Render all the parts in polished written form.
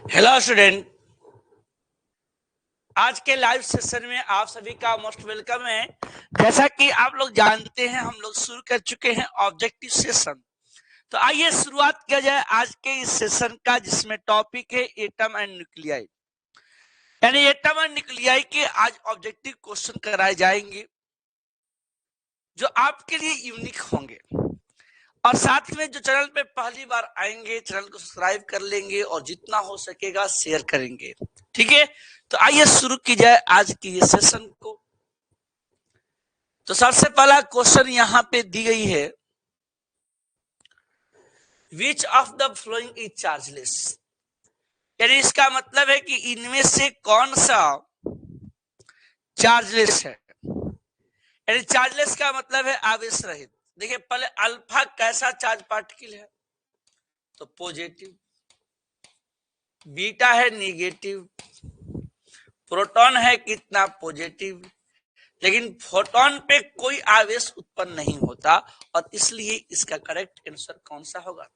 Hello student, आज के live session में आप सभी का मोस्ट वेलकम है। जैसा कि आप लोग जानते हैं, हम लोग शुरू कर चुके हैं ऑब्जेक्टिव सेशन। तो आइए शुरुआत किया जाए आज के इस सेशन का, जिसमें टॉपिक है एटम एंड न्यूक्लियाई। यानी एटम एंड न्यूक्लियाई के आज ऑब्जेक्टिव क्वेश्चन कराए जाएंगे जो आपके लिए यूनिक होंगे। और साथ में जो चैनल पे पहली बार आएंगे, चैनल को सब्सक्राइब कर लेंगे और जितना हो सकेगा शेयर करेंगे। ठीक है, तो आइए शुरू की जाए आज की ये सेशन को। तो सबसे पहला क्वेश्चन यहाँ पे दी गई है, which of the following is chargeless. यानी इसका मतलब है कि इनमें से कौन सा चार्जलेस है। यानी चार्जलेस का मतलब है आवेश रहित। देखिए पहले, अल्फा कैसा चार्ज पार्टिकल है, तो पॉजिटिव। बीटा है निगेटिव। प्रोटॉन है कितना, पॉजिटिव। लेकिन फोटोन पे कोई आवेश उत्पन्न नहीं होता, और इसलिए इसका करेक्ट आंसर कौन सा होगा,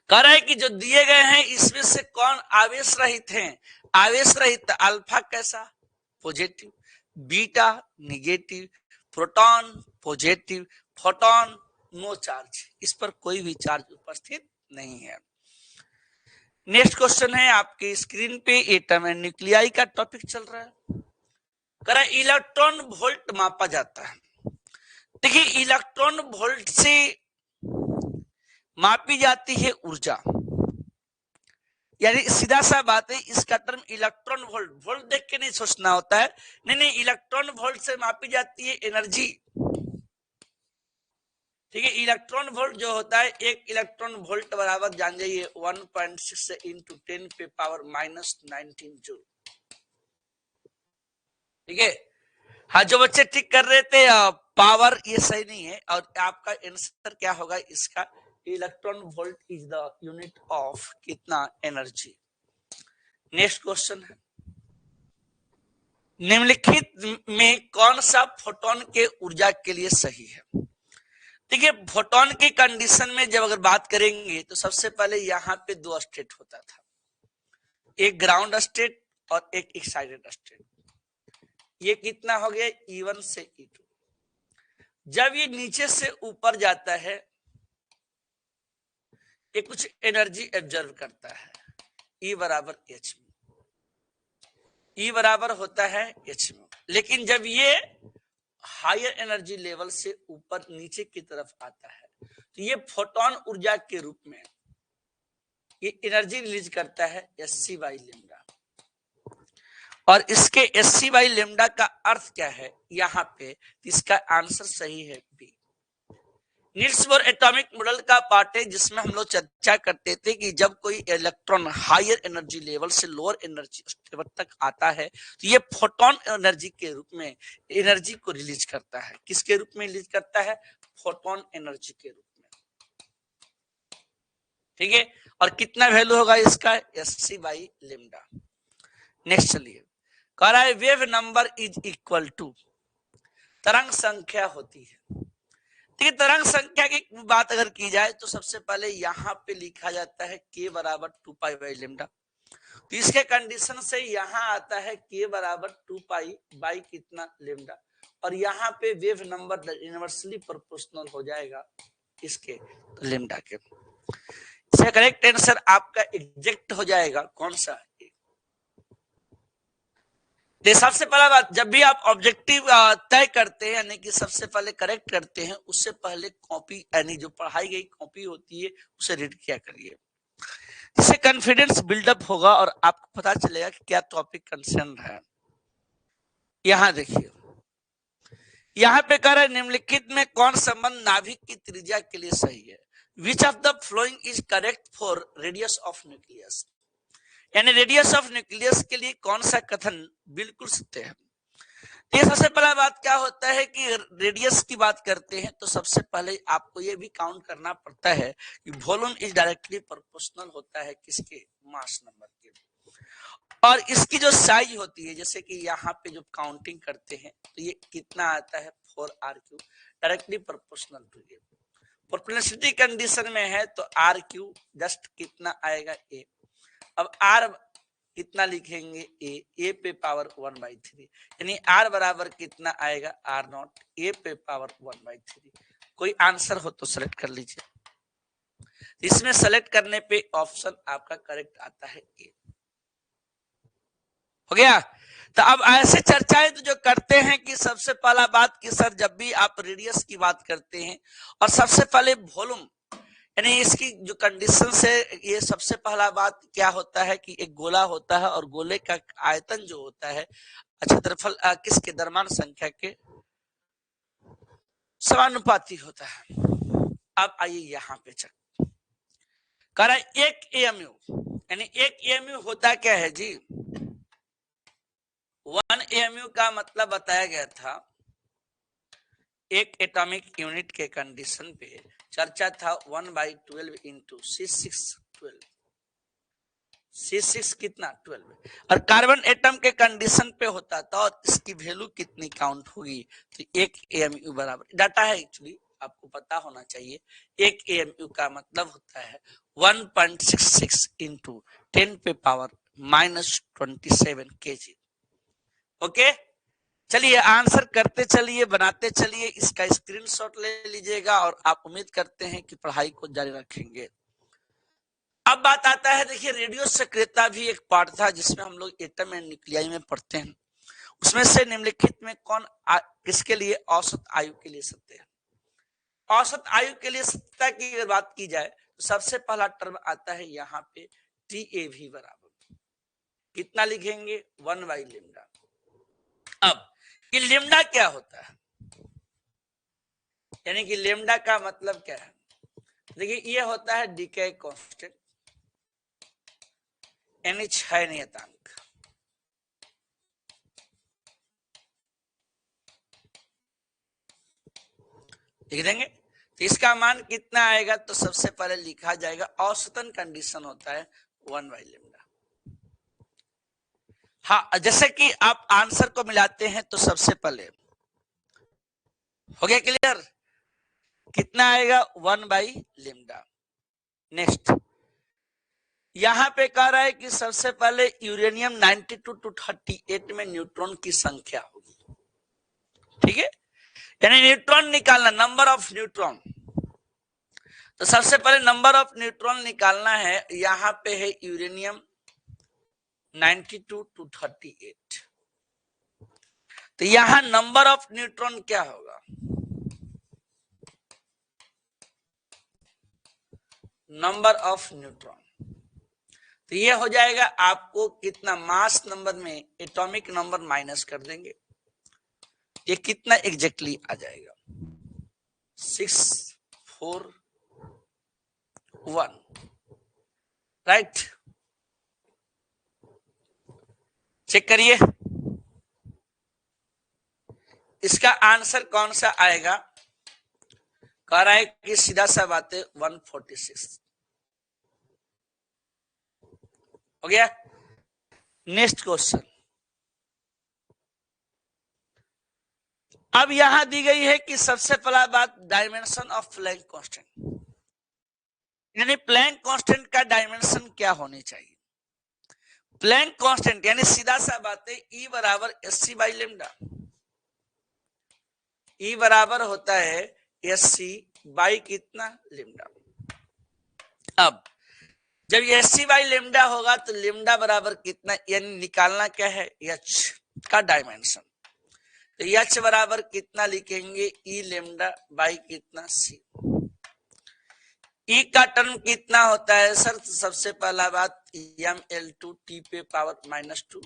कह रहा है कि जो दिए गए हैं इसमें से कौन आवेश रहित हैं। आवेश रहित अल्फा कैसा, positive. Beta negative. Proton positive. Photon no charge, इस पर कोई भी चार्ज उपस्थित नहीं है। नेक्स्ट क्वेश्चन है आपके स्क्रीन पे, एटम एंड न्यूक्लियाई का टॉपिक चल रहा है। कह रहा है इलेक्ट्रॉन वोल्ट मापा जाता है। देखिए इलेक्ट्रॉन वोल्ट से मापी जाती है ऊर्जा। यानी सीधा सा बात है, इसका टर्म इलेक्ट्रॉन वोल्ट। वोल्ट देख के नहीं सोचना होता है, नहीं, इलेक्ट्रॉन वोल्ट से मापी जाती है एनर्जी। ठीक है, इलेक्ट्रॉन वोल्ट जो होता है, एक इलेक्ट्रॉन वोल्ट बराबर जान जाइए 1.6 इंटू 10 पे पावर -19 जूल। ठीक है, हाँ जो बच्चे ठीक कर रहे थे पावर, ये सही नहीं है, और आपका आंसर क्या होगा इसका, electron volt is the unit of कितना, एनर्जी। नेक्स्ट क्वेश्चन है, निम्नलिखित में कौन सा फोटोन के ऊर्जा के लिए सही है। देखिए फोटोन की कंडीशन में जब अगर बात करेंगे तो सबसे पहले यहाँ पे दो स्टेट होता था, एक ग्राउंड स्टेट और एक एक्साइटेड स्टेट। ये कितना हो गया, E1 से E2। जब ये नीचे से ऊपर जाता है, ये कुछ एनर्जी एब्जॉर्व करता है, E बराबर H में। E बराबर होता है H में। लेकिन जब ये हायर एनर्जी लेवल से ऊपर नीचे की तरफ आता है, तो ये फोटोन ऊर्जा के रूप में ये एनर्जी रिलीज करता है Sc/λ। और इसके Sc/λ का अर्थ क्या है यहाँ पे, इसका आंसर सही है B. Niels Bohr atomic model का पार्ट है, जिसमें हम लोग चर्चा करते थे कि जब कोई इलेक्ट्रॉन हायर एनर्जी लेवल से लोअर एनर्जी लेवल तक आता है, तो ये फोटोन एनर्जी के रूप में एनर्जी को रिलीज करता है। किसके रूप में रिलीज करता है, फोटोन एनर्जी के रूप में। ठीक है, और कितना वैल्यू होगा इसका, Sc/λ। नेक्स्ट चलिए, कह रहा है wave number is equal to, तरंग संख्या होती है। देखिए तरंग संख्या की बात अगर की जाए तो सबसे पहले यहाँ पे लिखा जाता है k बराबर 2π/λ। तो इसके कंडीशन से यहाँ आता है k बराबर 2π कितना लेमडा, और यहाँ पे वेव नंबर यूनिवर्सली प्रोपोर्शनल हो जाएगा इसके लेमडा के। इसका करेक्ट आंसर आपका एग्जैक्ट हो जाएगा कौन सा, सबसे पहला बात, जब भी आप ऑब्जेक्टिव तय करते हैं यानी कि सबसे पहले करेक्ट करते हैं, उससे पहले कॉपी यानी जो पढ़ाई गई कॉपी होती है उसे रीड किया करिए। इससे कॉन्फिडेंस बिल्डअप होगा और आपको पता चलेगा कि क्या टॉपिक कंसर्न है। यहां देखिए, यहाँ पे कह रहे हैं निम्नलिखित में कौन संबंध नाभिक की त्रिज्या के लिए सही है। Which of the following is correct for radius of nucleus. यानी रेडियस ऑफ न्यूक्लियस के लिए कौन सा कथन बिल्कुल सत्य है। ये सबसे पहला बात क्या होता है कि रेडियस की बात करते हैं तो सबसे पहले आपको ये भी काउंट करना पड़ता है कि वॉल्यूम इज डायरेक्टली प्रोपोर्शनल होता है किसके, मास नंबर के। और इसकी जो साइज होती है, जैसे कि यहाँ पे जो काउंटिंग करते हैं तो ये कितना आता है 4r³ directly proportional to A. Proportionality condition में है तो r³ जस्ट कितना आएगा a। अब आर कितना लिखेंगे, ए पे पावर 1/3, यानी आर बराबर कितना आएगा, आर नॉट ए पे पावर 1/3। कोई आंसर हो तो सेलेक्ट कर लीजिए। इसमें सेलेक्ट करने पे ऑप्शन आपका करेक्ट आता है ए। हो गया। तो अब ऐसे चर्चाएं तो जो करते हैं कि सबसे पहला बात कि सर जब भी आप रेडियस की बात करते हैं और सबसे पहले वॉल्यूम, यानी इसकी जो कंडीशन है, ये सबसे पहला बात क्या होता है कि एक गोला होता है और गोले का आयतन जो होता है क्षेत्रफल किसके दरम्यान संख्या के समानुपाती होता है। अब आइए यहाँ पे चेक कर रहा है, एक एएमयू, यानी एक एएमयू होता क्या है जी, 1 एएमयू का मतलब बताया गया था, एक एटॉमिक यूनिट के कंडीशन पे चर्चा था 1/12 इंटू C6 C6 कितना 12, और कार्बन एटम के कंडीशन पे होता था और इसकी वैल्यू कितनी काउंट होगी, तो एक एएमयू बराबर डाटा है, एक्चुअली आपको पता होना चाहिए। एक एएमयू का मतलब होता है 1.66 इंटू 10 पे पावर -27 kg। ओके, चलिए आंसर करते चलिए, बनाते चलिए, इसका स्क्रीनशॉट ले लीजिएगा और आप उम्मीद करते हैं कि पढ़ाई को जारी रखेंगे। अब बात आता है, देखिए रेडियो सक्रियता भी एक पार्ट था जिसमें हम लोग एटम एंड न्यूक्लियाई में पढ़ते हैं। उसमें से निम्नलिखित में कौन किसके लिए औसत आयु के लिए सत्य है। औसत आयु के लिए सत्यता की अगर बात की जाए तो सबसे पहला टर्म आता है यहाँ पे TAV बराबर कितना लिखेंगे 1/λ। अब ये लेमडा क्या होता है, यानी कि लेमडा का मतलब क्या है, देखिए ये होता है डीके कांस्टेंट, यानी क्षय नियतांक। लिख देंगे तो इसका मान कितना आएगा, तो सबसे पहले लिखा जाएगा औसतन कंडीशन होता है 1/λ। हाँ, जैसे कि आप आंसर को मिलाते हैं तो सबसे पहले हो गया क्लियर, कितना आएगा 1/λ। नेक्स्ट यहां पे कह रहा है कि सबसे पहले यूरेनियम 92 to 38 में न्यूट्रॉन की संख्या होगी, ठीक है, यानी न्यूट्रॉन निकालना, नंबर ऑफ न्यूट्रॉन। तो सबसे पहले नंबर ऑफ न्यूट्रॉन निकालना है, यहां पे है यूरेनियम 92 to 38, तो यहां नंबर ऑफ न्यूट्रॉन क्या होगा, नंबर ऑफ न्यूट्रॉन, तो ये हो जाएगा आपको कितना, मास नंबर में एटॉमिक नंबर माइनस कर देंगे, ये कितना एग्जैक्टली आ जाएगा 641, राइट। चेक करिए इसका आंसर कौन सा आएगा, कह रहा है कि सीधा सा बात है 146। हो गया। नेक्स्ट क्वेश्चन, अब यहां दी गई है कि सबसे पहला बात डायमेंशन ऑफ प्लैंक कांस्टेंट, यानी प्लैंक कांस्टेंट का डायमेंशन क्या होनी चाहिए। प्लैंक कांस्टेंट यानी सीधा सा बात है E बराबर SC/λ, E बराबर होता है SC कितना λ। अब जब SC/λ होगा तो λ बराबर कितना, यानी निकालना क्या है H का डायमेंशन, तो H बराबर कितना लिखेंगे E कितना C। E का टर्म कितना होता है सर, तो सबसे पहला बात mL2 T पे पावर -2,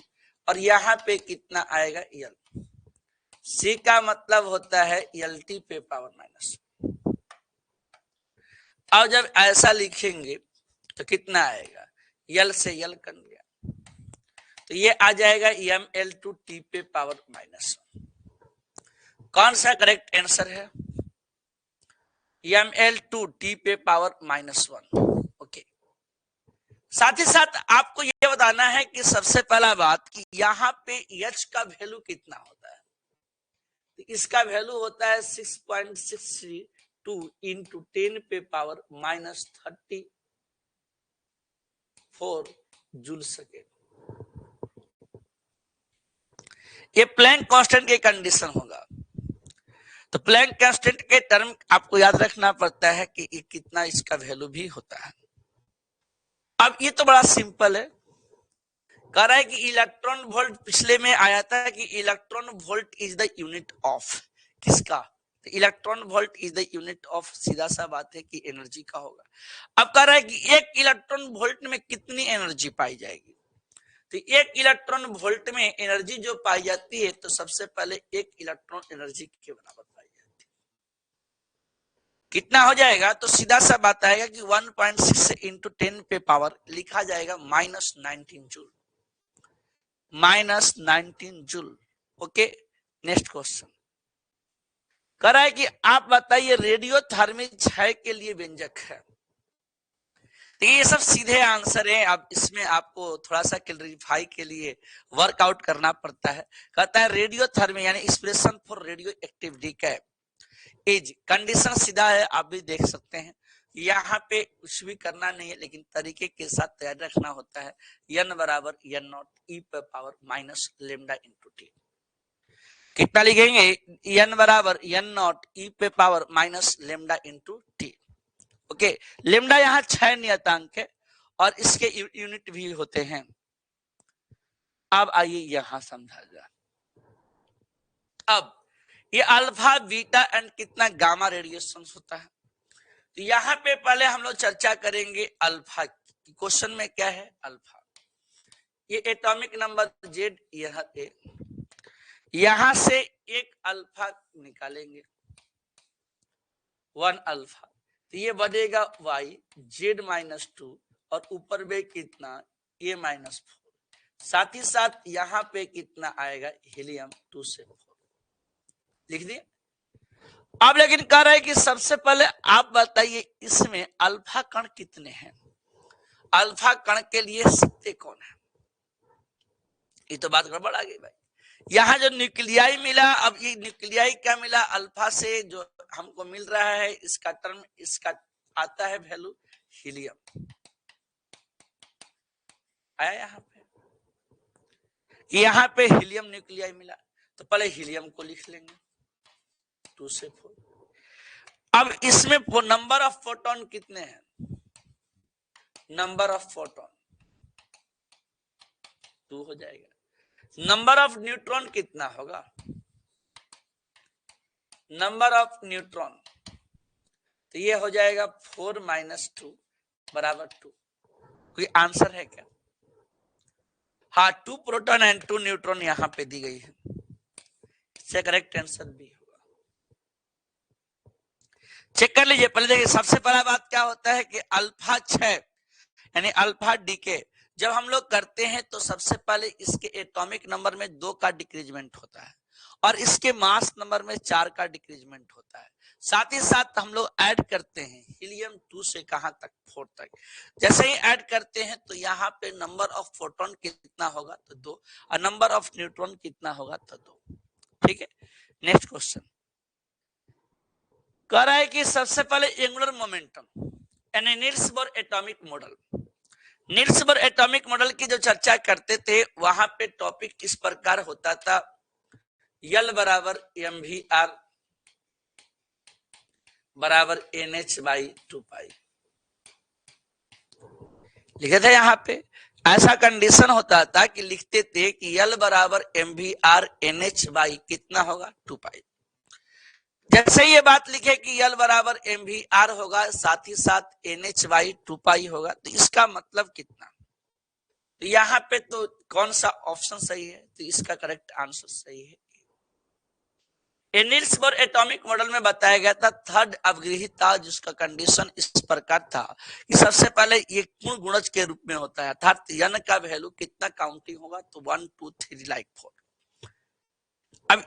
और यहाँ पे कितना आएगा L। C का मतलब होता है LT पे पावर -। अब जब ऐसा लिखेंगे तो कितना आएगा, L से L कट गया, तो ये आ जाएगा mL2 T पे पावर -1। कौन सा करेक्ट आंसर है, mL2 T पे पावर -1। ओके, साथ ही साथ आपको यह बताना है कि सबसे पहला बात कि यहाँ पे H का वैल्यू कितना होता है, तो इसका वैल्यू होता है 6.62 इंटू 10 पे पावर -34 जूल सेकेंड। ये प्लैंक कांस्टेंट की कंडीशन होगा। तो प्लैंक कांस्टेंट के टर्म आपको याद रखना पड़ता है कि ये कितना इसका वैल्यू भी होता है। अब ये तो बड़ा सिंपल है। कह रहा है कि इलेक्ट्रॉन वोल्ट, पिछले में आया था कि electron volt is the unit of किसका, तो electron volt is the unit of, सीधा सा बात है कि एनर्जी का होगा। अब कह रहा है कि एक इलेक्ट्रॉन वोल्ट में कितनी एनर्जी पाई जाएगी, तो एक इलेक्ट्रॉन वोल्ट में एनर्जी जो पाई जाती है, तो सबसे पहले एक इलेक्ट्रॉन एनर्जी के बराबर पाई जाती है। कितना हो जाएगा, तो सीधा सा बात आएगा कि 1.6 इंटू 10 पे पावर लिखा जाएगा -19 joule, -19 joule. Okay, next question कह रहा है कि आप बताइए रेडियोधर्मी क्षय के लिए व्यंजक है। तो ये सब सीधे आंसर है। अब इसमें आपको थोड़ा सा क्लैरिफाई के लिए वर्कआउट करना पड़ता है। कहता है रेडियोधर्मी यानी expression for radioactive decay is, condition सीधा है, आप भी देख सकते हैं। यहाँ पे कुछ भी करना नहीं है, लेकिन तरीके के साथ तैयार रखना होता है। n बराबर n नॉट e पे power minus lambda into T. कितना लिखेंगे, n बराबर n नॉट e पे power minus lambda into T. Okay, lambda यहाँ 6 नियतांक है और इसके यूनिट भी होते हैं। अब आइए यहां समझा जाए। अब ये अल्फा बीटा एंड कितना गामा रेडिएशन होता है, तो यहाँ पे पहले हम लोग चर्चा करेंगे अल्फा की। क्वेश्चन में क्या है, अल्फा, ये एटॉमिक नंबर जेड, यह ए, यहां से एक अल्फा निकालेंगे 1 अल्फा, तो ये बढ़ेगा वाई जेड -2 और ऊपर में कितना a-4, साथ ही साथ यहाँ पे कितना आएगा हीलियम 2 से 4, लिख दिए। अब लेकिन कह रहा है कि सबसे पहले आप बताइए इसमें अल्फा कण कितने हैं, अल्फा कण के लिए सत्य कौन है। ये तो बात गड़बड़ आ गई भाई। यहाँ जो न्यूक्लियाई मिला, अब ये न्यूक्लियाई क्या मिला, अल्फा से जो हमको मिल रहा है इसका टर्म, इसका आता है वैल्यू हीलियम, आया यहाँ पे हीलियम न्यूक्लियाई मिला, तो पहले हीलियम को लिख लेंगे 2 से 4। अब इसमें नंबर ऑफ फोटोन कितने हैं, नंबर ऑफ फोटोन 2 हो जाएगा। नंबर ऑफ न्यूट्रॉन कितना होगा, नंबर ऑफ न्यूट्रॉन, तो ये हो जाएगा 4 - 2 बराबर 2। कोई आंसर है क्या, हाँ 2 प्रोटॉन एंड 2 न्यूट्रॉन यहाँ पे दी गई है, इससे करेक्ट आंसर भी होगा। चेक कर लीजिए। पहले देखिए, सबसे पहला बात क्या होता है कि अल्फा 6 यानी अल्फा डीके जब हम लोग करते हैं तो सबसे पहले इसके एटॉमिक नंबर में 2 का डिक्रीजमेंट होता है और इसके मास नंबर में 4 का डिक्रीजमेंट होता है। साथ ही साथ हम लोग ऐड करते हैं हीलियम 2 से कहां तक, 4 तक। जैसे ही ऐड करते हैं तो यहाँ पे नंबर ऑफ फोटोन कितना होगा, तो 2, और नंबर ऑफ न्यूट्रॉन कितना होगा, तो 2। ठीक है, नेक्स्ट क्वेश्चन कह रहा है कि सबसे पहले एंगुलर मोमेंटम यानी Niels Bohr atomic model, Niels Bohr atomic model की जो चर्चा करते थे वहां पे टॉपिक किस प्रकार होता था, यल बराबर mvr बराबर nh/2π लिखे थे। यहाँ पे ऐसा कंडीशन होता था कि लिखते थे कि यल बराबर mvr nh/ कितना होगा 2π। जैसे ये बात लिखे कि यल बराबर mvr होगा, साथ ही साथ nh/2π होगा, तो इसका मतलब कितना, तो यहाँ पे तो कौन सा ऑप्शन सही है, तो इसका करेक्ट आंसर सही है। नील्स बोर एटॉमिक मॉडल में बताया गया था थर्ड अवग्रही था, जिसका कंडीशन इस प्रकार था कि सबसे पहले ये पूर्ण गुणज के रूप में होता है, अर्थात n का वैल्यू कितना काउंटिंग होगा, तो 1 2 3 लाइक 4। अब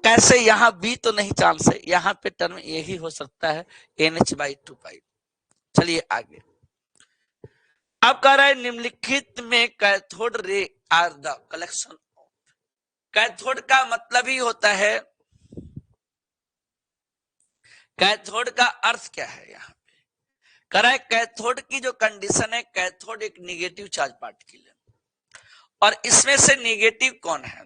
कैसे, यहाँ बी तो नहीं चांस है, यहाँ पे टर्म यही हो सकता है nh/2π। चलिए आगे। अब कह रहा है निम्नलिखित में cathode ray are the collection of, cathode का मतलब ही होता है, कैथोड का अर्थ क्या है यहाँ पे, कह रहा है कैथोड की जो कंडीशन है, कैथोड एक निगेटिव चार्ज पार्टिकल है और इसमें से निगेटिव कौन है?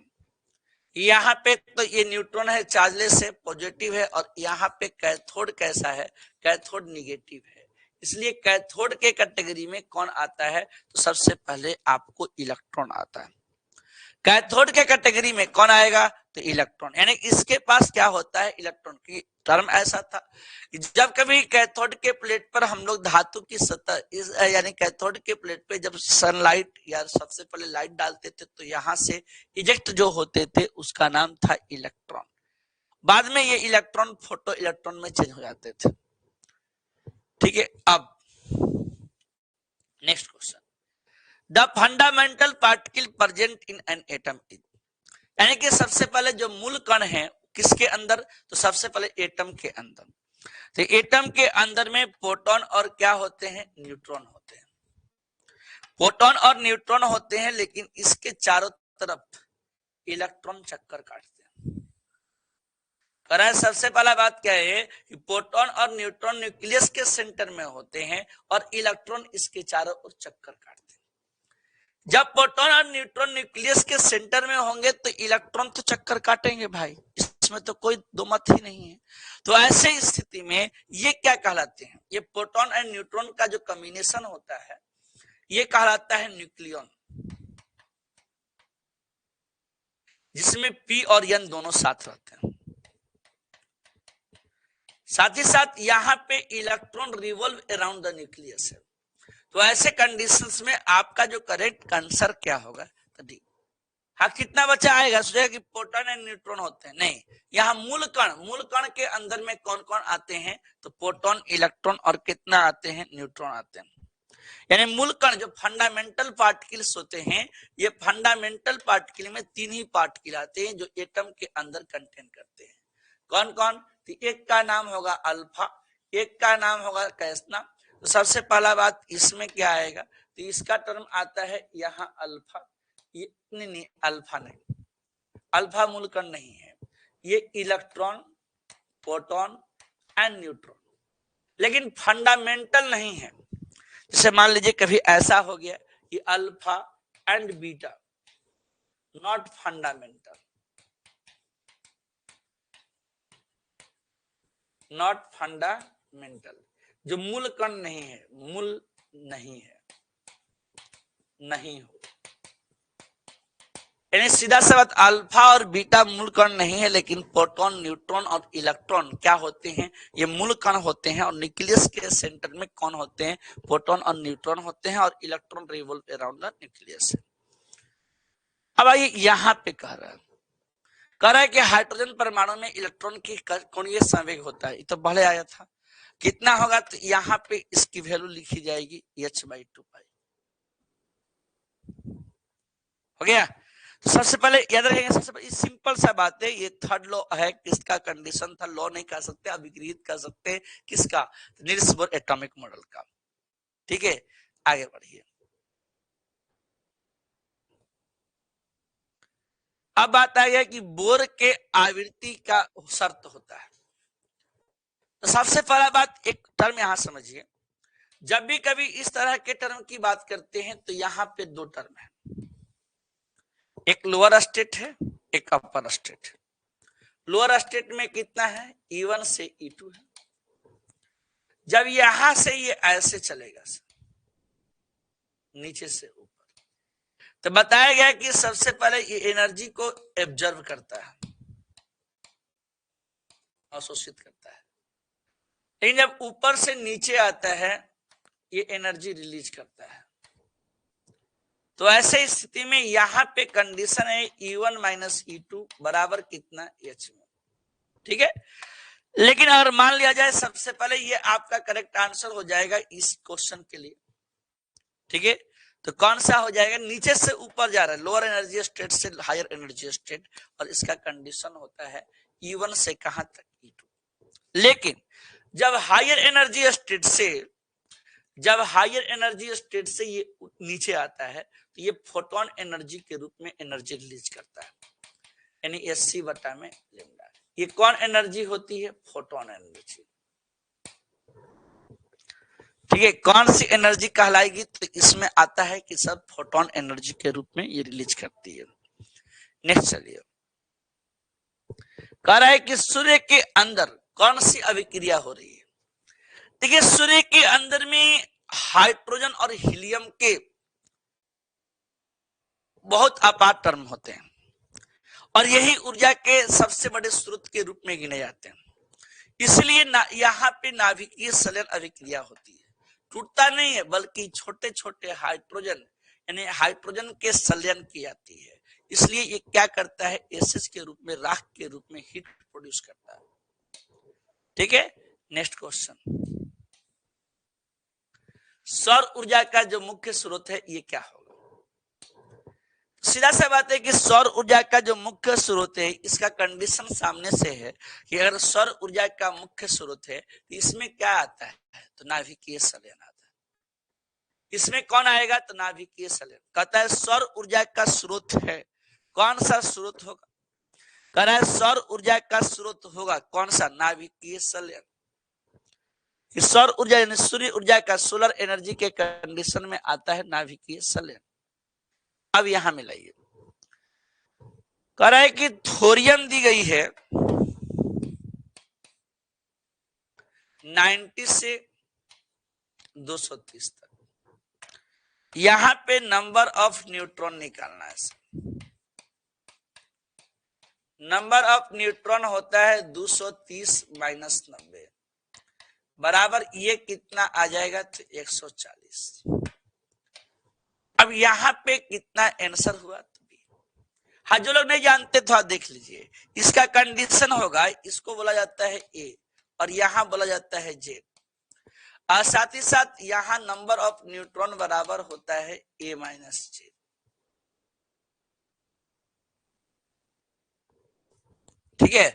यहाँ पे तो ये न्यूट्रॉन है, चार्जलेस है, पॉजिटिव है, और यहाँ पे कैथोड कैसा है? कैथोड निगेटिव है। इसलिए कैथोड के कैटेगरी में कौन आता है? तो सबसे पहले आपको इलेक्ट्रॉन आता है। कैथोड के कैटेगरी में कौन आएगा? तो इलेक्ट्रॉन। यानी इसके पास क्या होता है? इलेक्ट्रॉन। की टर्म ऐसा था कि जब कभी कैथोड के प्लेट पर हम लोग धातु की सतह यानी कैथोड के प्लेट पे जब सनलाइट या सबसे पहले लाइट डालते थे तो यहाँ से इजेक्ट जो होते थे उसका नाम था इलेक्ट्रॉन। बाद में ये इलेक्ट्रॉन फोटो इलेक्ट्रॉन में चेंज हो जाते थे। ठीक है, अब next question, the fundamental particle present in an atom is, यानी कि सबसे पहले जो मूल कण है किसके अंदर? तो सबसे पहले एटम के अंदर। तो एटम के अंदर में प्रोटॉन और क्या होते हैं? न्यूट्रॉन होते हैं। प्रोटॉन और न्यूट्रॉन होते हैं, लेकिन इसके चारों तरफ इलेक्ट्रॉन चक्कर काटते हैं। करें सबसे पहला बात क्या है कि प्रोटॉन और न्यूट्रॉन न्यूक्लियस के सेंटर में होते हैं और इलेक्ट्रॉन इसके चारों ओर चक्कर काटते हैं। जब प्रोटॉन और न्यूट्रॉन न्यूक्लियस के सेंटर में होंगे तो इलेक्ट्रॉन तो चक्कर काटेंगे भाई, इसमें तो कोई दो मत ही नहीं है। तो ऐसे स्थिति में ये क्या कहलाते हैं? ये प्रोटॉन एंड न्यूट्रॉन का जो कॉम्बिनेशन होता है ये कहलाता है न्यूक्लियन, जिसमें पी और एन दोनों साथ रहते हैं। साथ ही साथ यहाँ पे electron revolve around the nucleus है। तो ऐसे कंडीशंस में आपका जो करेक्ट आंसर क्या होगा? तो डी। हाँ, कितना बचा आएगा? सोचेगा कि प्रोटॉन एंड न्यूट्रॉन होते हैं, नहीं, यहाँ मूल कण के अंदर में कौन कौन आते हैं? तो प्रोटॉन, इलेक्ट्रॉन और कितना आते हैं? न्यूट्रॉन आते हैं। यानी मूल कण जो फंडामेंटल पार्टिकल्स होते हैं, ये फंडामेंटल पार्टिकल में तीन ही पार्टिकल आते हैं जो एटम के अंदर कंटेन करते हैं। कौन कौन? तो एक का नाम होगा अल्फा, एक का नाम होगा कैसना। तो सबसे पहला बात इसमें क्या आएगा? तो इसका टर्म आता है यहाँ अल्फा। ये नहीं, अल्फा नहीं, अल्फा मूल कण नहीं है, ये इलेक्ट्रॉन, प्रोटॉन एंड न्यूट्रॉन, लेकिन फंडामेंटल नहीं है। जैसे मान लीजिए कभी ऐसा हो गया कि alpha and beta, not fundamental, not fundamental, जो मूल कण नहीं है, मूल नहीं है, नहीं हो। यानी सीधा सा बात, अल्फा और बीटा मूल कण नहीं है, लेकिन प्रोटॉन, न्यूट्रॉन और इलेक्ट्रॉन क्या होते हैं? ये मूल कण होते हैं। और न्यूक्लियस के सेंटर में कौन होते हैं? प्रोटॉन और न्यूट्रॉन होते हैं और electron revolve around the nucleus. अब आइए यहाँ पे कह रहा है कि हाइड्रोजन परमाणु में इलेक्ट्रॉन की कोणीय संवेग होता है। ये तो पहले आया था, कितना होगा? तो यहाँ पे इसकी वैल्यू लिखी जाएगी h/2π। हो गया? तो सबसे पहले याद रखेंगे, सबसे पहले सिंपल सा बात है, ये थर्ड लॉ है। किसका कंडीशन था? लॉ नहीं कह सकते, अभिगृहित कर सकते हैं। किसका? नील्स बोर एटॉमिक मॉडल का। ठीक है, आगे बढ़िए। अब बात आ गया कि बोर के आवृत्ति का शर्त होता है। तो सबसे पहला बात, एक टर्म यहां समझिए, जब भी कभी इस तरह के टर्म की बात करते हैं तो यहाँ पे दो टर्म है, एक लोअर स्टेट है, एक अपर स्टेट है। लोअर स्टेट में कितना है? E1 से E2 है। जब यहां से ये ऐसे चलेगा नीचे से ऊपर, तो बताया गया कि सबसे पहले ये एनर्जी को एब्जर्व करता है, अवशोषित करता है, लेकिन जब ऊपर से नीचे आता है ये एनर्जी रिलीज करता है। तो ऐसे स्थिति में यहाँ पे कंडीशन है E1 माइनस E2 बराबर कितना? H में। ठीक है, लेकिन अगर मान लिया जाए, सबसे पहले ये आपका करेक्ट आंसर हो जाएगा इस क्वेश्चन के लिए। ठीक है, तो कौन सा हो जाएगा? नीचे से ऊपर जा रहा है, लोअर एनर्जी स्टेट से हायर एनर्जी स्टेट, और इसका कंडीशन होता है E1 से कहां तक? E2। लेकिन जब हायर एनर्जी स्टेट से ये नीचे आता है तो ये फोटोन एनर्जी के रूप में एनर्जी रिलीज करता है, यानी Sc बटा में लैम्डा। ये कौन एनर्जी होती है? Photon energy. ठीक है, कौन सी एनर्जी कहलाएगी? तो इसमें आता है कि सब फोटोन एनर्जी के रूप में ये रिलीज करती है। नेक्स्ट चलिए, कह रहा है कि सूर्य के अंदर कौन सी अभिक्रिया हो रही है? देखिए, सूर्य के अंदर में हाइड्रोजन और हीलियम के बहुत अपार टर्म होते हैं और यही ऊर्जा के सबसे बड़े स्रोत के रूप में गिने जाते हैं। इसलिए यहाँ पे नाभिकीय संलयन अभिक्रिया होती है, टूटता नहीं है बल्कि छोटे छोटे हाइड्रोजन यानी हाइड्रोजन के संलयन की जाती है। इसलिए ये क्या करता है, एसिड के रूप में, राख के रूप में हीट प्रोड्यूस करता है। ठीक है, नेक्स्ट क्वेश्चन, सौर ऊर्जा का जो मुख्य स्रोत है ये क्या होगा? सीधा सा बात है कि सौर ऊर्जा का जो मुख्य स्रोत है, इसका कंडीशन सामने से है कि अगर सौर ऊर्जा का मुख्य स्रोत है तो इसमें क्या आता है? तो नाभिकीय संलयन आता है। इसमें कौन आएगा? तो नाभिकीय संलयन। कहता है सौर ऊर्जा का स्रोत है, कौन सा स्रोत होगा? कह रहा है सौर ऊर्जा का स्रोत होगा कौन सा? नाभिकीय संलयन। सौर ऊर्जा यानी सूर्य ऊर्जा का, सोलर एनर्जी के कंडीशन में आता है नाभिकीय संलयन। अब यहां मिलाइए, कह रहा है कि थोरियम दी गई है 90 से 230 तक, यहां पे नंबर ऑफ न्यूट्रॉन निकालना है। नंबर ऑफ न्यूट्रॉन होता है 230 माइनस 90 बराबर ये कितना आ जाएगा? तो 140। अब यहां पे कितना आंसर हुआ? तो बी। हाँ, जो लोग नहीं जानते तो आप देख लीजिए, इसका कंडीशन होगा, इसको बोला जाता है ए और यहां बोला जाता है जेड, और साथ ही साथ यहां नंबर ऑफ न्यूट्रॉन बराबर होता है ए माइनस जेड। ठीक है,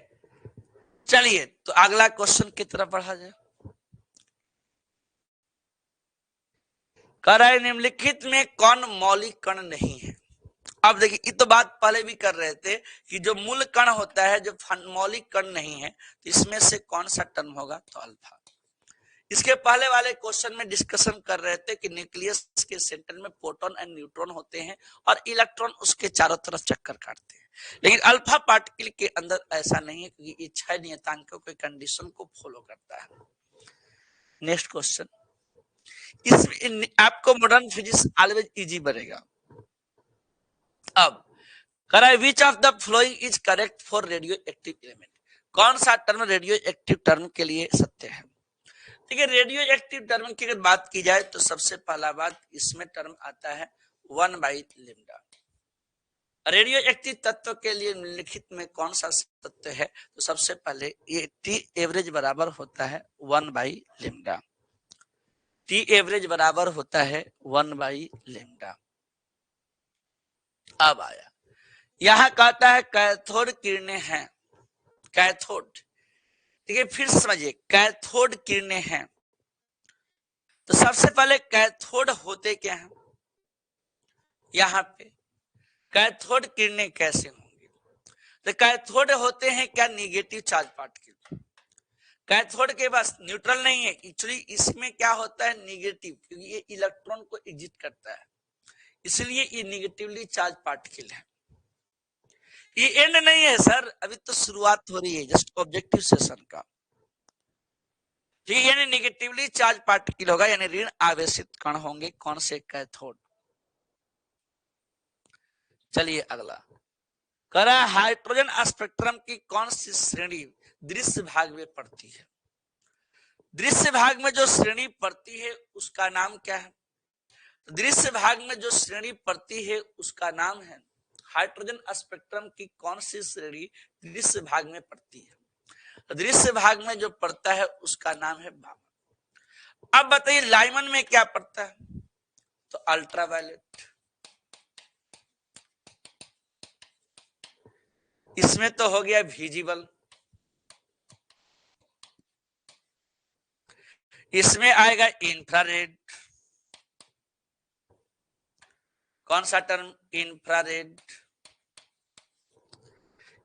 चलिए तो अगला क्वेश्चन की तरफ बढ़ा जाए। कह रहा है निम्नलिखित में कौन मौलिक कण नहीं है? अब देखिए, ये तो बात पहले भी कर रहे थे कि जो मूल कण होता है, जो मौलिक कण नहीं है, तो इसमें से कौन सा टर्म होगा? तो अल्फा। इसके पहले वाले क्वेश्चन में डिस्कशन कर रहे थे कि न्यूक्लियस के सेंटर में प्रोटॉन एंड न्यूट्रॉन होते हैं और इलेक्ट्रॉन उसके चारों तरफ चक्कर काटते हैं, लेकिन अल्फा पार्टिकल के अंदर ऐसा नहीं है क्योंकि ये 6 नियतांकों के कंडीशन को फॉलो करता है। नेक्स्ट क्वेश्चन, इसमें आपको मॉडर्न फिजिक्स ऑलवेज इजी बनेगा। अब कह रहा है which of the following is correct for radio active element? कौन सा टर्म रेडियो एक्टिव टर्म के लिए सत्य है? ठीक है, रेडियो एक्टिव टर्म की अगर बात की जाए तो सबसे पहला बात इसमें टर्म आता है 1/λ। रेडियो एक्टिव तत्व के लिए निम्नलिखित में कौन सा तत्व है? तो सबसे पहले ये टी एवरेज बराबर होता है 1/λ। टी एवरेज बराबर होता है 1/λ। अब आया, यहां कहता है कैथोड किरणें हैं, कैथोड। ठीक है, फिर समझिए, कैथोड किरणें हैं, तो सबसे पहले कैथोड होते क्या हैं? यहां पे कैथोड किरणें कैसे होंगी? तो कैथोड होते हैं क्या? Negative charge particle. कैथोड के पास न्यूट्रल नहीं है, एक्चुअली इसमें क्या होता है? निगेटिव, क्योंकि ये इलेक्ट्रॉन को एग्जिट करता है, इसलिए ये निगेटिवली चार्ज पार्टिकल है। ये एंड नहीं है सर, अभी तो शुरुआत हो रही है, जस्ट ऑब्जेक्टिव सेशन का। ठीक, यानी निगेटिवली चार्ज पार्टिकल होगा, यानी ऋण आवेशित कण होंगे। कौन से? कैथोड। चलिए अगला, कह रहा है हाइड्रोजन स्पेक्ट्रम की कौन सी श्रेणी दृश्य भाग में पड़ती है? दृश्य भाग में जो श्रेणी पड़ती है उसका नाम क्या है? दृश्य भाग में जो श्रेणी पड़ती है उसका नाम है, हाइड्रोजन स्पेक्ट्रम की कौन सी श्रेणी दृश्य भाग में पड़ती है? दृश्य भाग में जो पड़ता है उसका नाम है बामन। अब बताइए लाइमन में क्या पड़ता है? तो अल्ट्रावायलेट। इसमें तो हो गया विजिबल, इसमें आएगा इंफ्रारेड। कौन सा टर्म? इंफ्रारेड।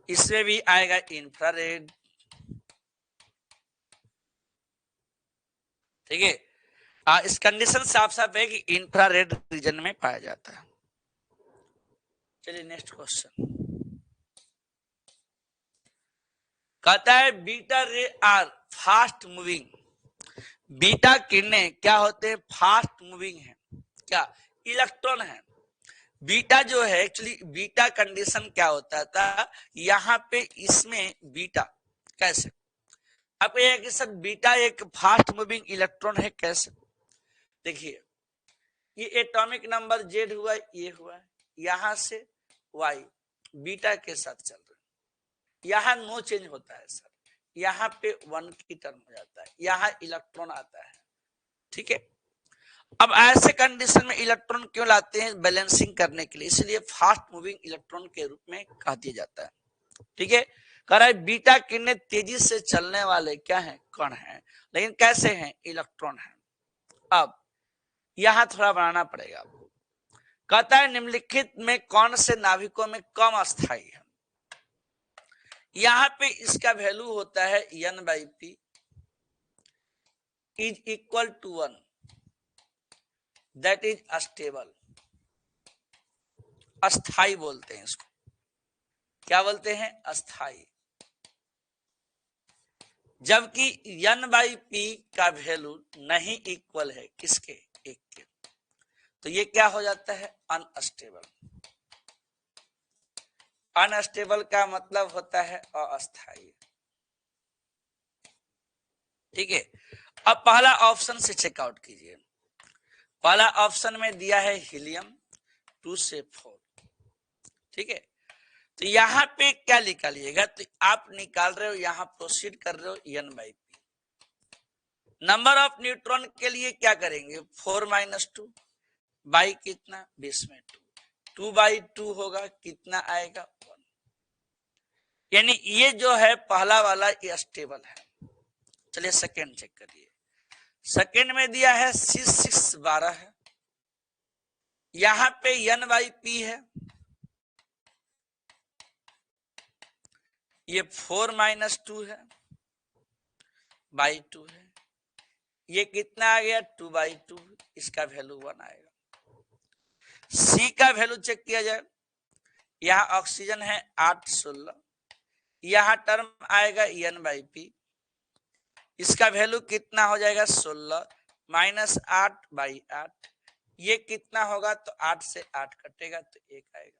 इसमें भी आएगा इंफ्रारेड। ठीक है, इस कंडीशन साफ साफ है कि इंफ्रारेड रीजन में पाया जाता है। चलिए नेक्स्ट क्वेश्चन कहता है बीटा रे आर फास्ट मूविंग। बीटा किरणें क्या होते हैं? फास्ट मूविंग है। क्या? इलेक्ट्रॉन है। बीटा जो है एक्चुअली बीटा कंडीशन क्या होता था यहाँ पे, इसमें बीटा कैसे अब ये है कि सर बीटा एक फास्ट मूविंग इलेक्ट्रॉन है। कैसे? देखिए ये एटॉमिक नंबर जेड हुआ, ये हुआ, यहां से वाई बीटा के साथ चल रहा है, यहां नो चेंज होता है सर, यहाँ पे वन की टर्म हो जाता है, यहाँ इलेक्ट्रॉन आता है। ठीक है, अब ऐसे कंडीशन में इलेक्ट्रॉन क्यों लाते हैं? बैलेंसिंग करने के लिए, इसलिए फास्ट मूविंग इलेक्ट्रॉन के रूप में कहा दिया जाता है। ठीक है, कह रहा है बीटा किरणें तेजी से चलने वाले क्या है? कण है, लेकिन कैसे हैं? इलेक्ट्रॉन है। अब यहां थोड़ा बनाना पड़ेगा आपको। कहता है निम्नलिखित में कौन से नाभिकों में कम अस्थाई है? यहां पे इसका वैल्यू होता है n/p is equal to 1, that is unstable. अस्थाई बोलते हैं इसको। क्या बोलते हैं? अस्थाई। जबकि n/p का वैल्यू नहीं इक्वल है किसके? एक के, तो ये क्या हो जाता है? अनस्टेबल। अनस्टेबल का मतलब होता है अस्थाई। ठीक है, अब पहला ऑप्शन से चेकआउट कीजिए। पहला ऑप्शन में दिया है हीलियम 2 से 4। ठीक है, तो यहां पे क्या निकालिएगा? तो आप निकाल रहे हो, यहां प्रोसीड कर रहे हो n/p। नंबर ऑफ न्यूट्रॉन के लिए क्या करेंगे? 4 - 2 बाई कितना? 20 में 2 बाई 2 होगा, कितना आएगा? 1। यानी ये जो है पहला वाला ये स्टेबल है। चलिए सेकेंड चेक करिए। सेकेंड में दिया है C6 12 है, यहां पे n/p है, ये 4 - 2 है बाई 2 है, ये कितना आ गया? 2/2, इसका वैल्यू 1 आएगा। सी का वैल्यू चेक किया जाए, यहां ऑक्सीजन है 8 16, यहां टर्म आएगा n/p, इसका वैल्यू कितना हो जाएगा? 16 - 8/8, ये कितना होगा? तो 8 से 8 कटेगा तो 1 आएगा।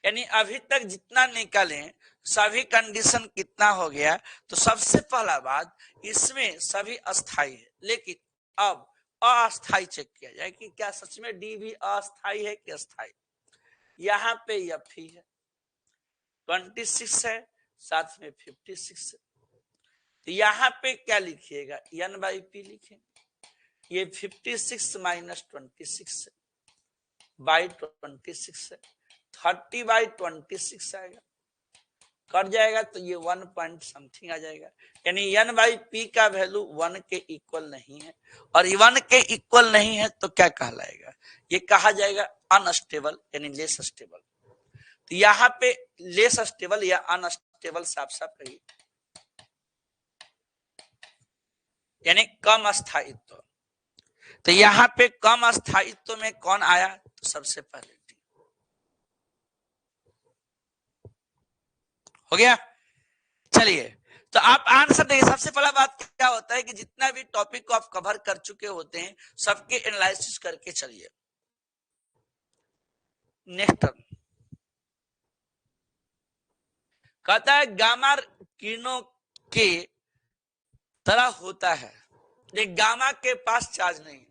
यानी अभी तक जितना निकाले सभी कंडीशन कितना हो गया? तो सबसे पहला बात, इसमें सभी अस्थाई है, लेकिन अब अस्थाई चेक किया जाए कि क्या सच में डी भी अस्थाई है कि अस्थाई। यहाँ पे एफ ही है, 26 है, साथ में 56 है, तो यहाँ पे क्या लिखिएगा? n/p लिखे। ये 56 - 26 बाई 26 है, 30/26 आएगा, कट जाएगा तो ये 1 पॉइंट समथिंग आ जाएगा। यानी n/p का वैल्यू 1 के इक्वल नहीं है, और 1 के इक्वल नहीं है तो क्या कहलाएगा? ये कहा जाएगा अनस्टेबल, यानी लेस स्टेबल। तो यहाँ पे लेस स्टेबल या अनस्टेबल साफ साफ कहिए, यानी कम स्थायित्व। तो यहाँ पे कम स्थायित्व में कौन आया? तो सबसे पहले डी हो गया। चलिए, तो आप आंसर देखिए। सबसे पहला बात क्या होता है कि जितना भी टॉपिक को आप कवर कर चुके होते हैं सबके एनालिसिस करके चलिए। नेक्स्ट कहता है गामा किरणों के तरह होता है, लेकिन गामा के पास चार्ज नहीं,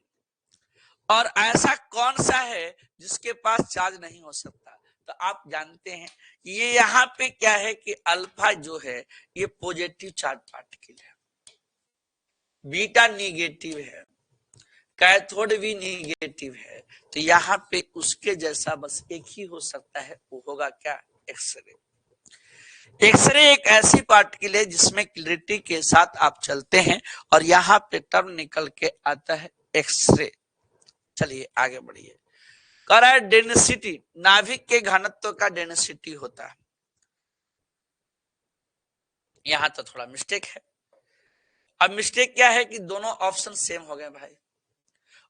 और ऐसा कौन सा है जिसके पास चार्ज नहीं हो सकता? तो आप जानते हैं ये यहाँ पे क्या है कि अल्फा जो है ये पॉजिटिव चार्ज पार्टिकल है, बीटा निगेटिव है, कैथोड भी निगेटिव है, तो यहाँ पे उसके जैसा बस एक ही हो सकता है, वो होगा क्या? एक्सरे। एक्सरे एक ऐसी पार्टिकल है जिसमें क्लैरिटी के साथ आप चलते हैं और यहाँ पे टर्म निकल के आता है एक्सरे। चलिए आगे बढ़िए। कह रहा है डेंसिटी, नाभिक के घनत्व का डेंसिटी होता है। यहां तो थोड़ा मिस्टेक है। अब मिस्टेक क्या है कि दोनों ऑप्शन सेम हो गए भाई।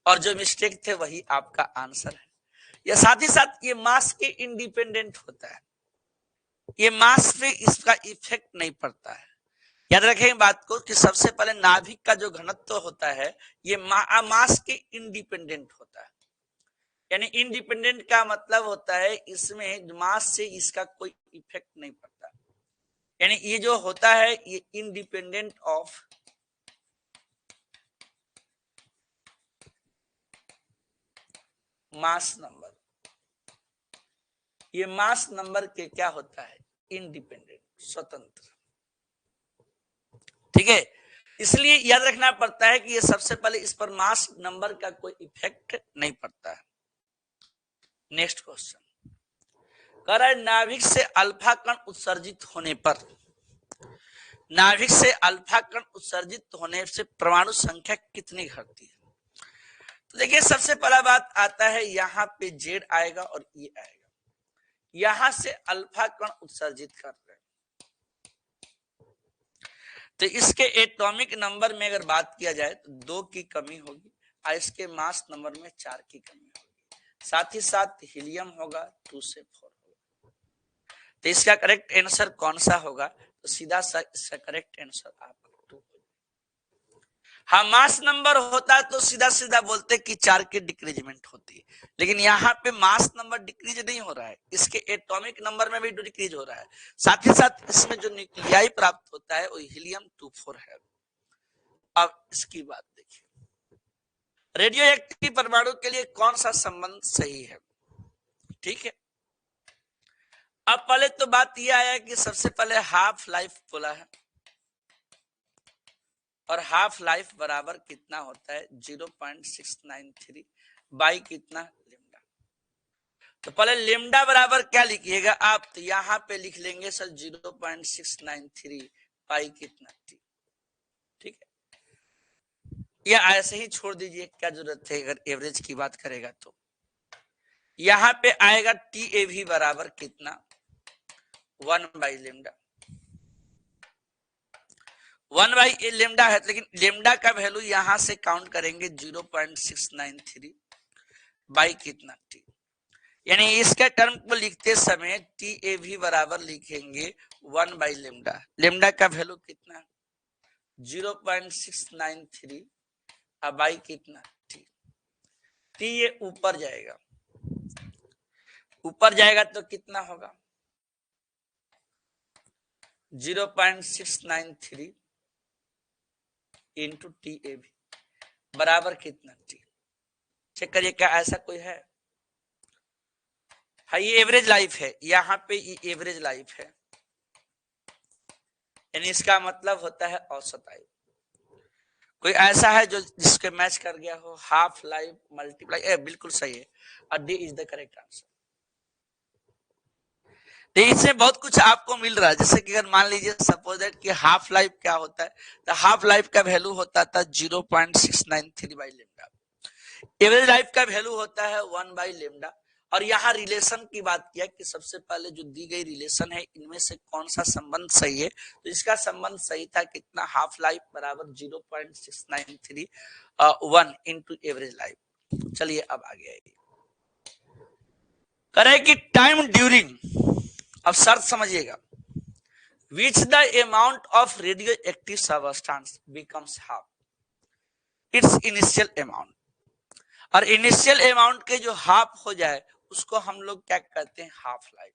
और जो मिस्टेक थे वही आपका आंसर है। या साथ ही साथ ये मास के इंडिपेंडेंट होता है, ये मास पे इसका इफेक्ट नहीं पड़ता है। याद रखें बात को कि सबसे पहले नाभिक का जो घनत्व होता है ये मास के इंडिपेंडेंट होता है। यानी इंडिपेंडेंट का मतलब होता है इसमें मास से इसका कोई इफेक्ट नहीं पड़ता। यानी ये जो होता है ये इंडिपेंडेंट ऑफ मास नंबर, ये मास नंबर के क्या होता है इंडिपेंडेंट, स्वतंत्र। ठीक है, इसलिए याद रखना पड़ता है कि ये सबसे पहले इस पर मास नंबर का कोई इफेक्ट नहीं पड़ता है। नेक्स्ट क्वेश्चन कह रहा है नाभिक से अल्फा कण उत्सर्जित होने पर, नाभिक से अल्फा कण उत्सर्जित होने से परमाणु संख्या कितनी घटती है। तो देखिए सबसे पहला बात आता है यहाँ पे जेड आएगा और ये आएगा, यहां से अल्फा कण उत्सर्जित कर रहे हैं तो इसके एटॉमिक नंबर में अगर बात किया जाए तो 2 की कमी होगी और इसके मास नंबर में 4 की कमी होगी। साथ ही साथ हीलियम होगा 2 से 4 होगा। तो इसका करेक्ट आंसर कौन सा होगा, तो सीधा सा इसका करेक्ट आंसर आपका 2 होगा। हाँ मास नंबर होता तो सीधा सीधा बोलते कि 4 की डिक्रीजमेंट होती है, लेकिन यहाँ पे मास नंबर डिक्रीज नहीं हो रहा है, इसके एटॉमिक नंबर में भी डिक्रीज हो रहा है। साथ ही साथ इसमें जो न्यूक्लियाई प्राप्त होता है वो हीलियम 24 है। अब इसकी बात देखिए, रेडियो एक्टिव परमाणु के लिए कौन सा संबंध सही है। ठीक है, अब पहले तो बात यह आया कि सबसे पहले हाफ लाइफ बोला है और हाफ लाइफ बराबर कितना होता है 0.693 बाई कितना लेमडा। तो पहले लेमडा बराबर क्या लिखिएगा आप, तो यहां पे लिख लेंगे सर 0.693 बाई कितना टी। ठीक है, या ऐसे ही छोड़ दीजिए, क्या जरूरत है, अगर एवरेज की बात करेगा तो यहां पे आएगा टी ए भी बराबर कितना 1 by lambda, 1 by A lambda है, लेकिन लेमडा का वैल्यू यहां से काउंट करेंगे 0.693 बाई कितना टी। यानी इसके टर्म को लिखते समय टी ए भी बराबर लिखेंगे 1 बाई लेमडा, लेमडा का वैल्यू कितना 0.693 बाई कितना टी। टी ये ऊपर जाएगा, ऊपर जाएगा तो कितना होगा 0.693 इंटू टी ए भी बराबर कितना टी। चेक करिए क्या ऐसा कोई है, हाँ ये एवरेज लाइफ है, यहाँ पे ये एवरेज लाइफ है, यानी इसका मतलब होता है औसत आयु। कोई ऐसा है जो जिसके मैच कर गया हो, हाफ लाइफ मल्टीप्लाई, बिल्कुल सही है और D is the correct answer. तो इसमें बहुत कुछ आपको मिल रहा है, जैसे कि अगर मान लीजिए सपोज दैट कि हाफ लाइफ क्या होता है, तो हाफ लाइफ का वैल्यू होता था 0.693 बाई लेमडा, एवरेज लाइफ का वैल्यू होता है 1 बाई लेमडा। और यहाँ रिलेशन की बात किया कि सबसे पहले जो दी गई रिलेशन है इनमें से कौन सा संबंध सही है, तो इसका संबंध सही था कितना हाफ लाइफ बराबर 0.693 1 इंटू एवरेज लाइफ। चलिए अब आगे आइए, करे कि टाइम ड्यूरिंग, अब शर्त समझिएगा, which the amount of radio active substance becomes half it's initial amount, और इनिशियल अमाउंट के जो हाफ हो जाए उसको हम लोग क्या कहते हैं हाफ लाइफ।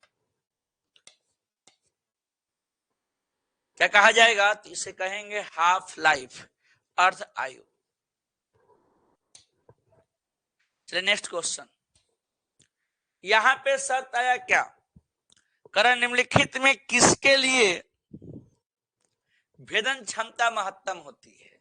क्या कहा जाएगा, तो इसे कहेंगे हाफ लाइफ अर्थ आयु। चलिए नेक्स्ट क्वेश्चन, यहां पे शर्त आया क्या, करण निम्नलिखित में किसके लिए भेदन क्षमता महत्तम होती है।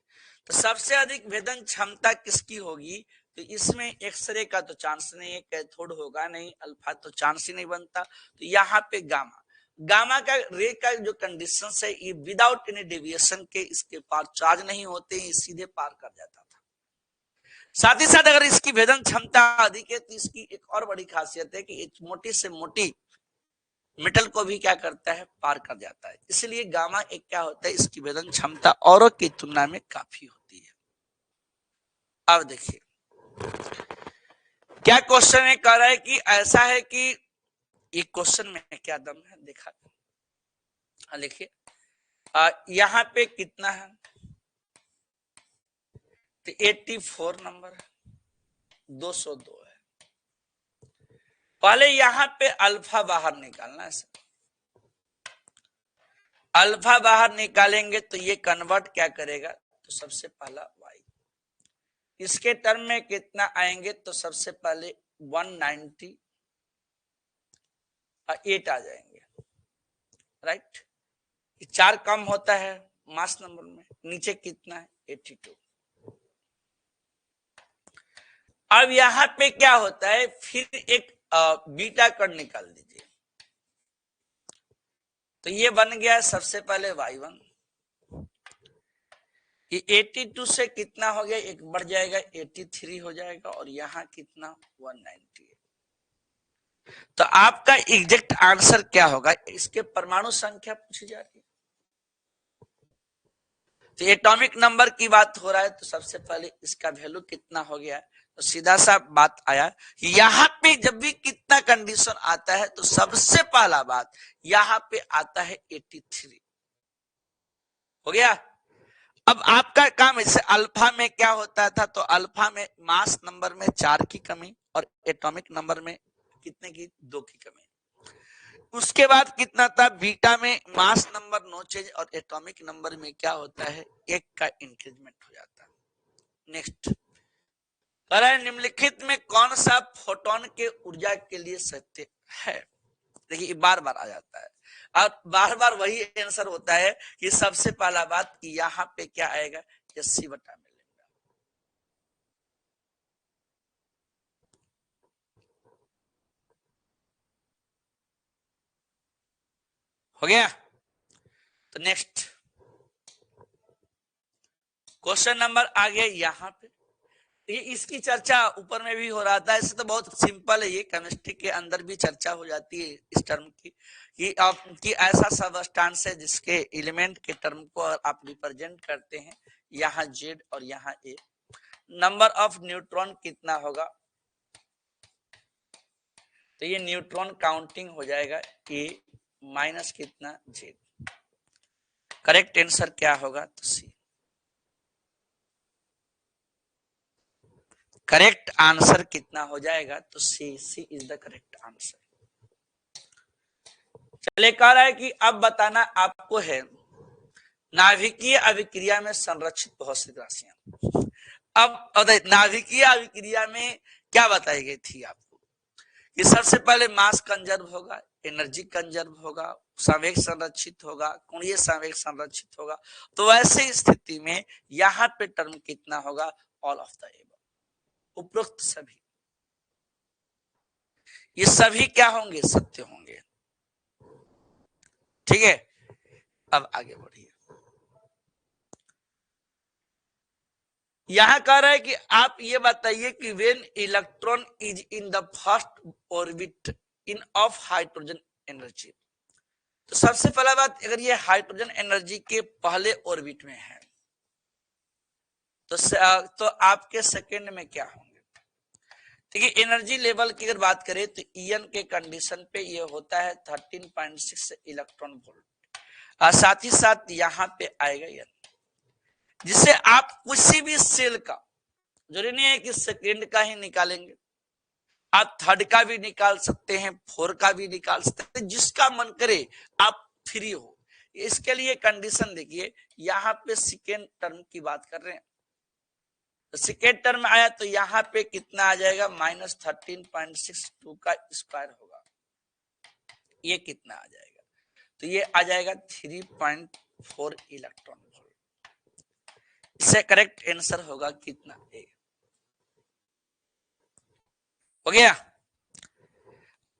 तो सबसे अधिक भेदन क्षमता किसकी होगी, तो इसमें एक्सरे का तो चांस नहीं है, कैथोड होगा नहीं, अल्फा तो चांस ही नहीं बनता। तो यहाँ पे गामा, गामा का रे का जो कंडीशन है ये विदाउट एनी डेविएशन के इसके पार चार्ज नहीं होते, ये सीधे पार कर जाता था। साथ ही साथ अगर इसकी भेदन क्षमता अधिक है तो इसकी एक और बड़ी खासियत है कि एक मोटी से मोटी मेटल को भी क्या करता है पार कर जाता है। इसलिए गामा एक क्या होता है, इसकी भेदन क्षमता औरों की तुलना में काफी होती है। अब देखिए क्या क्वेश्चन में कह रहा है कि ऐसा है कि ये क्वेश्चन में क्या दम है देखा। लिखिए यहाँ पे कितना है तो 84 नंबर है, 202 है। पहले यहाँ पे अल्फा बाहर निकालना है सर। अल्फा बाहर निकालेंगे तो ये कन्वर्ट क्या करेगा तो सबसे पहला y, इसके टर्म में कितना आएंगे तो सबसे पहले 198 आ जाएंगे, राइट। 4 कम होता है मास नंबर में, नीचे कितना है 82। अब यहां पे क्या होता है फिर एक बीटा कण निकाल दीजिए तो ये बन गया सबसे पहले y1, ये 82 से कितना हो गया एक बढ़ जाएगा 83 हो जाएगा और यहाँ कितना 198। तो आपका एग्जैक्ट आंसर क्या होगा, इसके परमाणु संख्या पूछी जा रही है तो एटॉमिक नंबर की बात हो रहा है तो सबसे पहले इसका वैल्यू कितना हो गया तो सीधा सा बात आया यहाँ पे जब भी कितना कंडीशन आता है तो सबसे पहला बात यहाँ पे आता है 83 हो गया। अब आपका काम है अल्फा में क्या होता था तो अल्फा में मास नंबर में 4 की कमी और एटॉमिक नंबर में कितने की 2 की कमी। उसके बाद कितना था बीटा में मास नंबर नो चेंज और एटॉमिक नंबर में क्या होता है 1 का इंक्रीजमेंट हो जाता है। नेक्स्ट निम्नलिखित में कौन सा फोटोन के ऊर्जा के लिए सत्य है। देखिए बार बार आ जाता है और बार बार वही आंसर होता है कि सबसे पहला बात कि यहाँ पे क्या आएगा एससी बटा मिलेगा। हो गया तो नेक्स्ट क्वेश्चन नंबर आ गया यहाँ पे। ये इसकी चर्चा ऊपर में भी हो रहा था, इससे तो बहुत सिंपल है, ये केमिस्ट्री के अंदर भी चर्चा हो जाती है इस टर्म की कि ऐसा सबस्टेंस है जिसके एलिमेंट के टर्म को आप रिप्रेजेंट करते हैं यहाँ जेड और यहाँ ए। नंबर ऑफ न्यूट्रॉन कितना होगा तो ये न्यूट्रॉन काउंटिंग हो जाएगा ए माइनस कितना जेड। करेक्ट आंसर क्या होगा तो सी। करेक्ट आंसर कितना हो जाएगा तो सी, सी इज द करेक्ट आंसर। चले कह रहा है कि अब बताना आपको है नाभिकीय अभिक्रिया में संरक्षित भौतिक राशियां। अब नाभिकीय अभिक्रिया में क्या बताई गई थी आपको कि सबसे पहले मास कंजर्व होगा, एनर्जी कंजर्व होगा, संवेग संरक्षित होगा, कोणीय संवेग संरक्षित होगा। तो वैसे स्थिति में यहाँ पे टर्म कितना होगा ऑल ऑफ द एबव, उपरोक्त सभी, ये सभी क्या होंगे सत्य होंगे। ठीक है अब आगे बढ़िए। यहां कह रहा है कि आप ये बताइए कि when electron is in the first orbit in of hydrogen energy. तो सबसे पहला बात अगर ये हाइड्रोजन एनर्जी के पहले ऑर्बिट में है तो आपके सेकंड में क्या होंगे। ठीक है एनर्जी लेवल की अगर बात करें तो ईएन के कंडीशन पे ये होता है 13.6 इलेक्ट्रॉन वोल्ट। साथ ही साथ यहाँ पे आएगा एन, जिसे आप किसी भी सेल का जरूरी नहीं है कि सेकेंड का ही निकालेंगे, आप थर्ड का भी निकाल सकते हैं, 4 का भी निकाल सकते हैं, जिसका मन करे आप फ्री हो। इसके लिए कंडीशन देखिए यहाँ पे सेकेंड टर्म की बात कर रहे हैं तो सेकेंड टर्म आया तो यहाँ पे कितना आ जाएगा -13.62 का स्क्वायर होगा, ये कितना आ जाएगा तो ये आ जाएगा 3.4 इलेक्ट्रॉन वोल्ट। इससे करेक्ट आंसर होगा कितना ए। हो गया।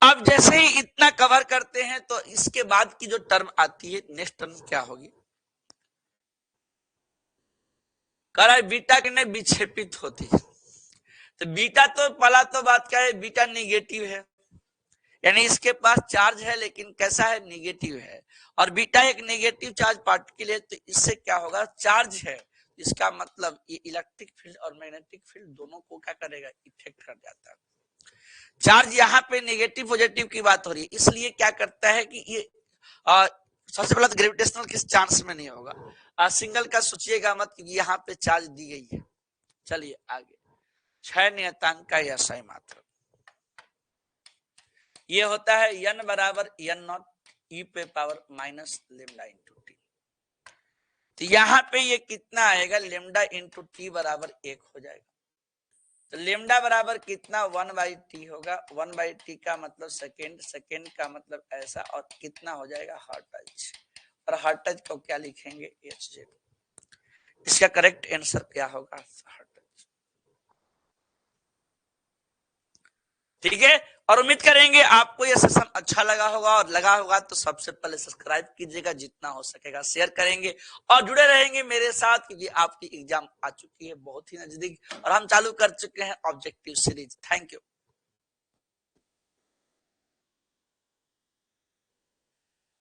अब जैसे ही इतना कवर करते हैं तो इसके बाद की जो टर्म आती है नेक्स्ट टर्म क्या होगी, कह रहा है बीटा कितने विक्षेपित होती है। तो बीटा तो पहला तो बात क्या है बीटा निगेटिव है, यानी इसके पास चार्ज है लेकिन कैसा है निगेटिव है, और बीटा एक नेगेटिव चार्ज पार्टिकल है तो इससे क्या होगा चार्ज है इसका मतलब ये इलेक्ट्रिक फील्ड और मैग्नेटिक फील्ड दोनों को क्या करेगा, इफेक्ट कर जाता है। चार्ज यहाँ पे नेगेटिव पॉजिटिव की बात हो रही है, इसलिए क्या करता है कि ये सबसे पहले तो ग्रेविटेशनल किस चांस में नहीं होगा, सिंगल का सोचिएगा मत कि यहाँ पे चार्ज दी गई है। चलिए आगे, 6 नियतांक का यह सही मात्रा, ये होता है n बराबर n0 e पे power minus lambda into T. तो यहाँ पे ये कितना आएगा, लेमडा इंटू टी बराबर 1 हो जाएगा। तो लेमडा बराबर कितना, 1/t होगा। 1/t का मतलब सेकेंड, सेकेंड का मतलब ऐसा, और कितना हो जाएगा हर्ट्ज, और हर्ट्ज को क्या लिखेंगे, hz। इसका करेक्ट आंसर क्या होगा, हर्ट्ज। ठीक है, और उम्मीद करेंगे आपको यह सेशन अच्छा लगा होगा, और लगा होगा तो सबसे पहले सब्सक्राइब कीजिएगा, जितना हो सकेगा शेयर करेंगे और जुड़े रहेंगे मेरे साथ, क्योंकि आपकी एग्जाम आ चुकी है बहुत ही नजदीक और हम चालू कर चुके हैं ऑब्जेक्टिव सीरीज। Thank you.